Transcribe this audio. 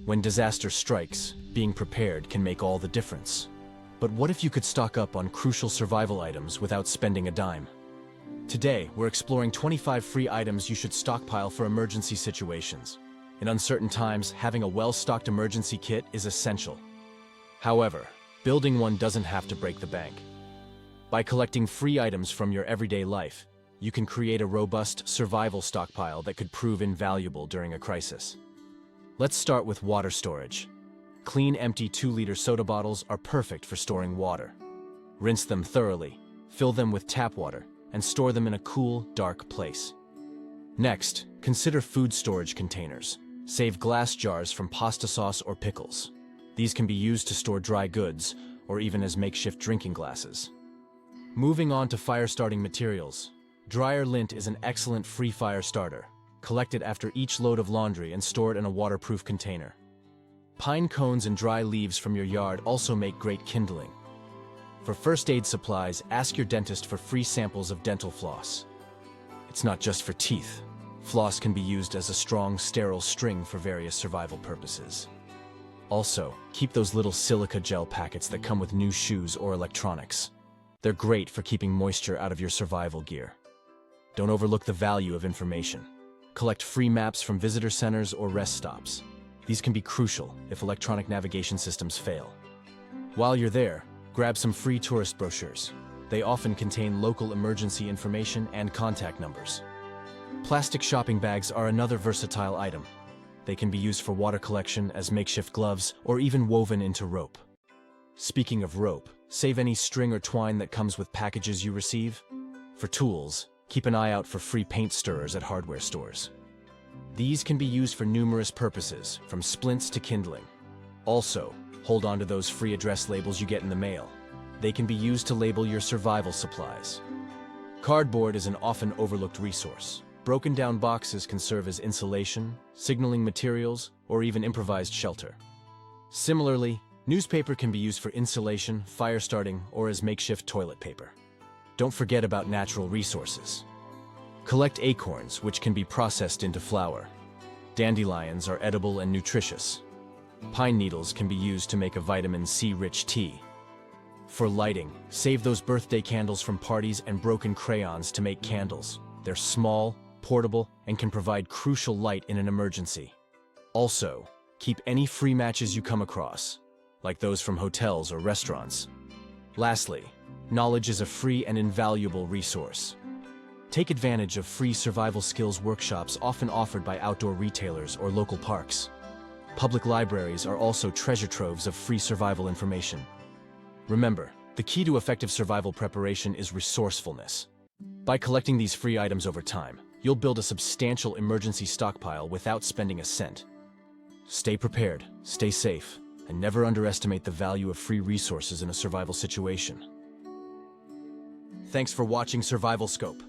When disaster strikes, being prepared can make all the difference. But what if you could stock up on crucial survival items without spending a dime? Today, we're exploring 25 free items you should stockpile for emergency situations. In uncertain times, having a well-stocked emergency kit is essential. However, building one doesn't have to break the bank. By collecting free items from your everyday life, you can create a robust survival stockpile that could prove invaluable during a crisis. Let's start with water storage. Clean, empty 2-liter soda bottles are perfect for storing water. Rinse them thoroughly, fill them with tap water, and store them in a cool, dark place. Next, consider food storage containers. Save glass jars from pasta sauce or pickles. These can be used to store dry goods, or even as makeshift drinking glasses. Moving on to fire-starting materials. Dryer lint is an excellent free fire starter. Collect it after each load of laundry and store it in a waterproof container. Pine cones and dry leaves from your yard also make great kindling. For first aid supplies, ask your dentist for free samples of dental floss. It's not just for teeth. Floss can be used as a strong, sterile string for various survival purposes. Also, keep those little silica gel packets that come with new shoes or electronics. They're great for keeping moisture out of your survival gear. Don't overlook the value of information. Collect free maps from visitor centers or rest stops. These can be crucial if electronic navigation systems fail. While you're there, grab some free tourist brochures. They often contain local emergency information and contact numbers. Plastic shopping bags are another versatile item. They can be used for water collection as makeshift gloves or even woven into rope. Speaking of rope, save any string or twine that comes with packages you receive. For tools, keep an eye out for free paint stirrers at hardware stores. These can be used for numerous purposes, from splints to kindling. Also, hold on to those free address labels you get in the mail. They can be used to label your survival supplies. Cardboard is an often overlooked resource. Broken down boxes can serve as insulation, signaling materials, or even improvised shelter. Similarly, newspaper can be used for insulation, fire starting, or as makeshift toilet paper. Don't forget about natural resources. Collect acorns, which can be processed into flour. Dandelions are edible and nutritious. Pine needles can be used to make a vitamin C-rich tea. For lighting, save those birthday candles from parties and broken crayons to make candles. They're small, portable, and can provide crucial light in an emergency. Also, keep any free matches you come across, like those from hotels or restaurants. Lastly, knowledge is a free and invaluable resource. Take advantage of free survival skills workshops often offered by outdoor retailers or local parks. Public libraries are also treasure troves of free survival information. Remember, the key to effective survival preparation is resourcefulness. By collecting these free items over time, you'll build a substantial emergency stockpile without spending a cent. Stay prepared, stay safe, and never underestimate the value of free resources in a survival situation. Thanks for watching SurvivalScope.